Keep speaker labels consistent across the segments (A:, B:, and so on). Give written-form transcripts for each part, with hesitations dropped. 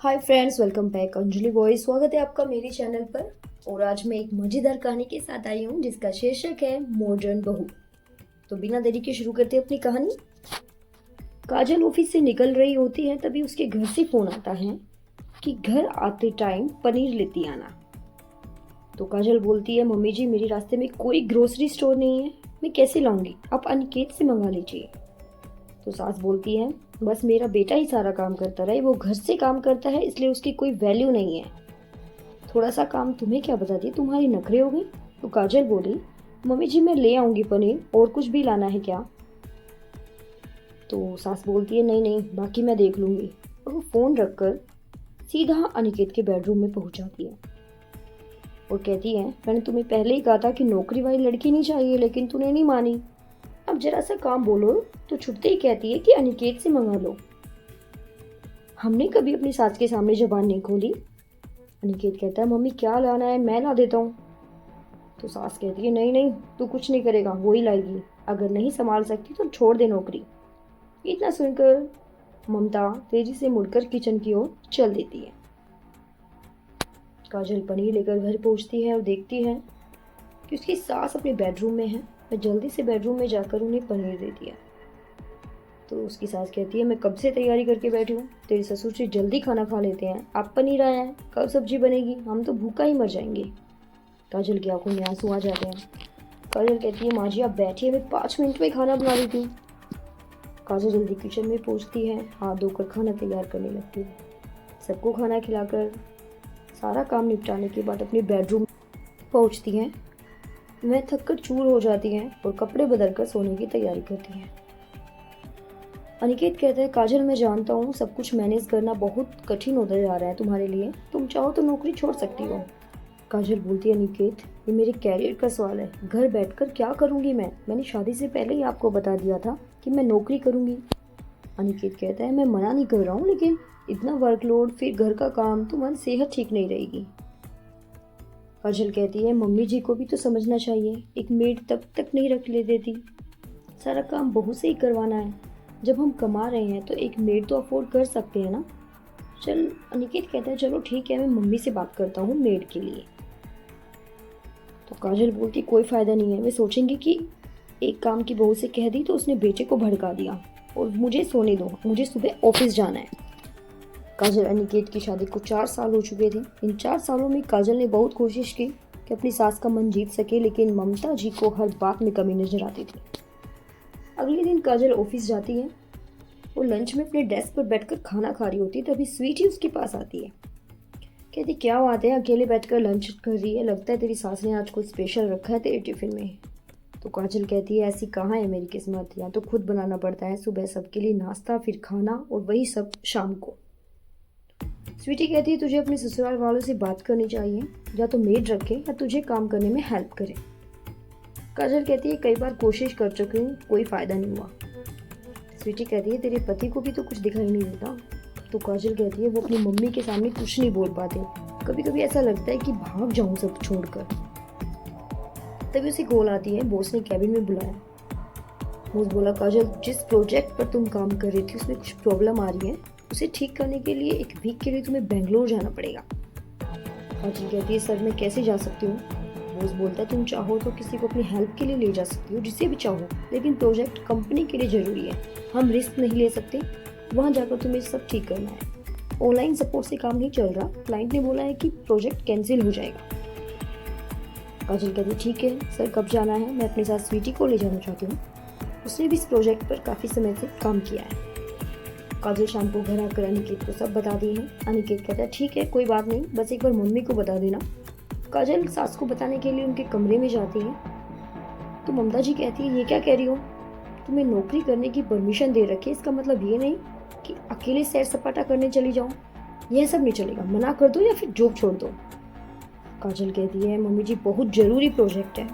A: Hi friends, welcome back Anjali voice. स्वागत है आपका मेरे चैनल पर। और आज मैं एक मजेदार कहानी के साथ आई हूँ जिसका शीर्षक है मॉडर्न बहू। तो बिना देरी के शुरू करते हैं अपनी कहानी। काजल ऑफिस से निकल रही होती है, तभी उसके घर से फोन आता है कि घर आते टाइम पनीर लेती आना। तो काजल बोलती है, मम्मी जी मेरे रास्ते में कोई ग्रोसरी स्टोर नहीं है, मैं कैसे लाऊंगी, आप अनिकेत से मंगा लीजिए। तो सास बोलती है, बस मेरा बेटा ही सारा काम करता रहे, वो घर से काम करता है इसलिए उसकी कोई वैल्यू नहीं है। थोड़ा सा काम तुम्हें क्या बताती, तुम्हारी नखरे हो गई। तो काजल बोली, मम्मी जी मैं ले आऊंगी पनीर, और कुछ भी लाना है क्या। तो सास बोलती है, नहीं नहीं बाकी मैं देख लूंगी। और वो फोन रखकर सीधा अनिकेत के बेडरूम में पहुंच जाती है और कहती है, मैंने तुम्हें पहले ही कहा था कि नौकरी वाली लड़की नहीं चाहिए, लेकिन तूने नहीं मानी। अब जरा सा काम बोलो तो छुपते ही कहती है कि अनिकेत से मंगा लो। हमने कभी अपनी सास के सामने जबान नहीं खोली। अनिकेत कहता है, मम्मी क्या लाना है, मैं ला देता हूँ। तो सास कहती है, नहीं नहीं तू कुछ नहीं करेगा, वो ही लाएगी, अगर नहीं संभाल सकती तो छोड़ दे नौकरी। इतना सुनकर ममता तेजी से मुड़कर किचन की ओर चल देती है। काजल पनीर लेकर घर पहुंचती है और देखती है कि उसकी सास अपने बेडरूम में है। वह जल्दी से बेडरूम में जाकर उन्हें पनीर दे दिया। तो उसकी सास कहती है, मैं कब से तैयारी करके बैठी हूँ, तेरे ससुर से जल्दी खाना खा लेते हैं, आप पनीर आया है, कब सब्जी बनेगी, हम तो भूखा ही मर जाएंगे। काजल की आंखों में आंसू आ जाते हैं। काजल कहती है, माँ जी आप बैठिए, मैं 5 मिनट में खाना बना देती हूँ। काजल जल्दी किचन में पहुँचती है, हाथ धोकर खाना तैयार करने लगती है। सबको खाना खिलाकर सारा काम निपटाने के बाद अपने बेडरूम पहुँचती है। वह थक कर चूर हो जाती हैं और कपड़े बदलकर सोने की तैयारी करती हैं। अनिकेत कहता है, काजल मैं जानता हूँ सब कुछ मैनेज करना बहुत कठिन होता जा रहा है तुम्हारे लिए, तुम चाहो तो नौकरी छोड़ सकती हो। काजल बोलती है, अनिकेत ये मेरे कैरियर का सवाल है, घर बैठकर क्या करूँगी मैंने शादी से पहले ही आपको बता दिया था कि मैं नौकरी करूँगी। अनिकेत कहता है, मैं मना नहीं कर रहा हूँ, लेकिन इतना वर्कलोड, फिर घर का काम, तुम्हारी सेहत ठीक नहीं रहेगी। काजल कहती है, मम्मी जी को भी तो समझना चाहिए, एक मेड तब तक नहीं रख ले देती, सारा काम बहू से ही करवाना है, जब हम कमा रहे हैं तो एक मेड तो अफोर्ड कर सकते हैं ना। चल अनिकेत कहता है, चलो ठीक है, मैं मम्मी से बात करता हूँ मेड के लिए। तो काजल बोलती, कोई फ़ायदा नहीं है, वे सोचेंगे कि एक काम की बहू से कह दी तो उसने बेटे को भड़का दिया, और मुझे सोने दो, मुझे सुबह ऑफिस जाना है। काजल अनिकेत की शादी को 4 साल हो चुके थे। इन 4 सालों में काजल ने बहुत कोशिश की कि अपनी सास का मन जीत सके, लेकिन ममता जी को हर बात में कमी नजर आती थी। अगले दिन काजल ऑफिस जाती है। वो लंच में अपने डेस्क पर बैठकर खाना खा रही होती, तभी स्वीटी उसके पास आती है। कहती, क्या बात है, अकेले बैठकर लंच कर रही है, लगता है तेरी सास ने आज कुछ स्पेशल रखा है तेरे टिफिन में। तो काजल कहती है, ऐसी कहाँ है मेरी किस्मत, या तो खुद बनाना पड़ता है, सुबह सबके लिए नाश्ता, फिर खाना, और वही सब शाम को। स्वीटी कहती है, तुझे अपने ससुराल वालों से बात करनी चाहिए, या तो मेड रखे या तुझे काम करने में हेल्प करे। काजल कहती है, कई बार कोशिश कर चुकी हूँ, कोई फायदा नहीं हुआ। स्वीटी कहती है, तेरे पति को भी तो कुछ दिखाई नहीं देता। तो काजल कहती है, वो अपनी मम्मी के सामने कुछ नहीं बोल पाते, कभी कभी ऐसा लगता है कि भाग जाऊं सब छोड़कर। तभी उसे कॉल आती है, बॉस ने कैबिन में बुलाया। बॉस बोला, काजल जिस प्रोजेक्ट पर तुम काम कर रही थी उसमें कुछ प्रॉब्लम आ रही है, उसे ठीक करने के लिए 1 वीक के लिए तुम्हें बेंगलोर जाना पड़ेगा। काजल कहती है, सर मैं कैसे जा सकती हूँ। बॉस बोलता है, तुम चाहो तो किसी को अपनी हेल्प के लिए ले जा सकती हो, जिसे भी चाहो, लेकिन प्रोजेक्ट कंपनी के लिए ज़रूरी है, हम रिस्क नहीं ले सकते, वहाँ जाकर तुम्हें सब ठीक करना है। ऑनलाइन सपोर्ट से काम नहीं चल रहा, क्लाइंट ने बोला है कि प्रोजेक्ट कैंसिल हो जाएगा। काजल कहती, ठीक है सर, कब जाना है, मैं अपने साथ स्वीटी को ले जाना चाहती हूँ, उसने भी इस प्रोजेक्ट पर काफ़ी समय से काम किया है। काजल शाम को घर आकर अनिकेत को सब बता दी है। अनिकेत कहता है, ठीक है कोई बात नहीं, बस एक बार मम्मी को बता देना। काजल सास को बताने के लिए उनके कमरे में जाती है। तो ममता जी कहती है, ये क्या कह रही हो, तुम्हें नौकरी करने की परमिशन दे रखी है, इसका मतलब ये नहीं कि अकेले सैर सपाटा करने चली जाओ, यह सब नहीं चलेगा, मना कर दो या फिर जॉब छोड़ दो। काजल कहती है, मम्मी जी बहुत ज़रूरी प्रोजेक्ट है।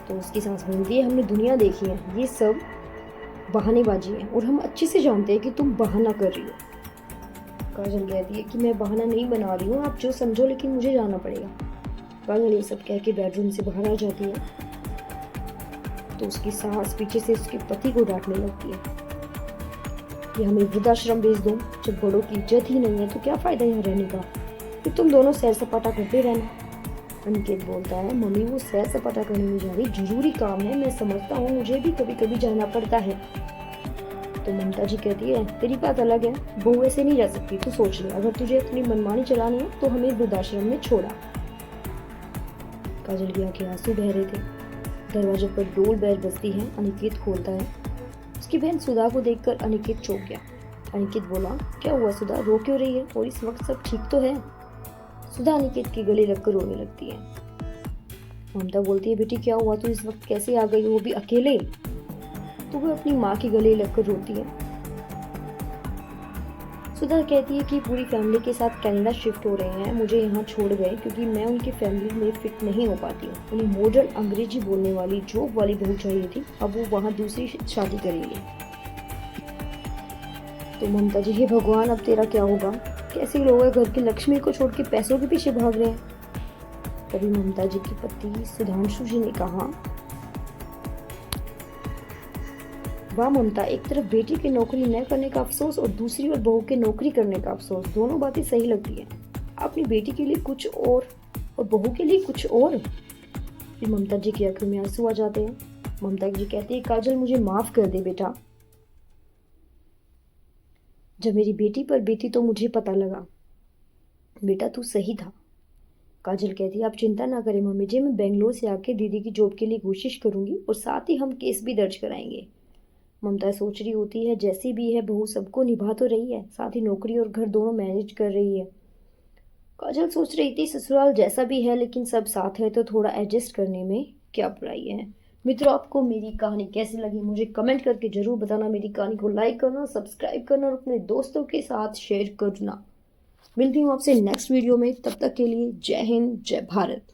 A: तो उसकी सास बोलती है, हमने दुनिया देखी है, ये सब बहानेबाजी है, और हम अच्छे से जानते हैं कि तुम बहाना कर रही हो। काजल कहती है कि मैं बहाना नहीं बना रही हूँ, आप जो समझो, लेकिन मुझे जाना पड़ेगा। काजल ये सब कह के बेडरूम से बाहर आ जाती है। तो उसकी सास पीछे से उसके पति को डांटने लगती है। या हमें वृद्धाश्रम भेज दो। जब बड़ों की इज्जत ही नहीं है तो क्या फ़ायदा यहाँ रहने का, फिर तुम दोनों सैर सपाटा करते रहना। अनिकेत बोलता है, मम्मी वो सैर सपाटा करने नहीं जा रही, जरूरी काम है, मैं समझता हूँ, मुझे भी कभी कभी जाना पड़ता है। तो ममता जी कहती है, तेरी बात अलग है, बहू ऐसे नहीं जा सकती, तू सोच ले, अगर तुझे अपनी मनमानी चलानी है तो हमें वृद्धाश्रम में छोड़ा। काजल की आंखें आंसू बह रहे थे। दरवाजे पर डोल बैल बजती है। अनिकेत खोलता है। उसकी बहन सुधा को देखकर अनिकेत चौंक गया। अनिकेत बोला, क्या हुआ सुधा, रो क्यों रही है, और इस वक्त सब ठीक तो है? सुधा अनिकेत के गले लगकर रोने लगती है। ममता बोलती है, बेटी क्या हुआ, तू इस वक्त कैसे आ गई, वो भी अकेले? तो वो अपनी माँ के गले लगकर रोती है। सुधा कहती है कि पूरी फैमिली के साथ कनाडा शिफ्ट हो रहे हैं, मुझे यहाँ छोड़ गए क्योंकि मैं उनकी फैमिली में फिट नहीं हो पाती हूँ। उन्हें मॉडर्न अंग्रेजी बोलने वाली जॉब वाली बहू चाहिए थी, अब वो वहाँ दूसरी शादी करेंगे। तो ममता जी, हे भगवान, अब तेरा क्या होगा? कैसे लोग घर की लक्ष्मी को छोड़ के पैसों के पीछे भाग रहे हैं? तभी ममता जी की पति सुधांशु जी ने कहा, वाह ममता, एक तरफ बेटी की नौकरी न करने का अफसोस और दूसरी ओर बहू के नौकरी करने का अफसोस, दोनों बातें सही लगती हैं। अपनी बेटी के लिए कुछ और बहू के लिए कुछ और। फिर ममता जी की आंखों में आंसू आ जाते हैं। ममता जी कहती है, काजल मुझे माफ कर दे बेटा, जब मेरी बेटी पर बीती तो मुझे पता लगा, बेटा तू सही था। काजल कहती है, आप चिंता ना करें मम्मी जी, मैं बेंगलोर से आके दीदी की जॉब के लिए कोशिश करूंगी और साथ ही हम केस भी दर्ज कराएंगे। ममता सोच रही होती है, जैसी भी है बहू सबको निभा तो रही है, साथ ही नौकरी और घर दोनों मैनेज कर रही है। काजल सोच रही थी, ससुराल जैसा भी है लेकिन सब साथ है तो थोड़ा एडजस्ट करने में क्या बुराई है। मित्रों, आपको मेरी कहानी कैसी लगी मुझे कमेंट करके जरूर बताना। मेरी कहानी को लाइक करना, सब्सक्राइब करना और अपने दोस्तों के साथ शेयर करना। मिलती हूँ आपसे नेक्स्ट वीडियो में, तब तक के लिए जय हिंद, जय भारत।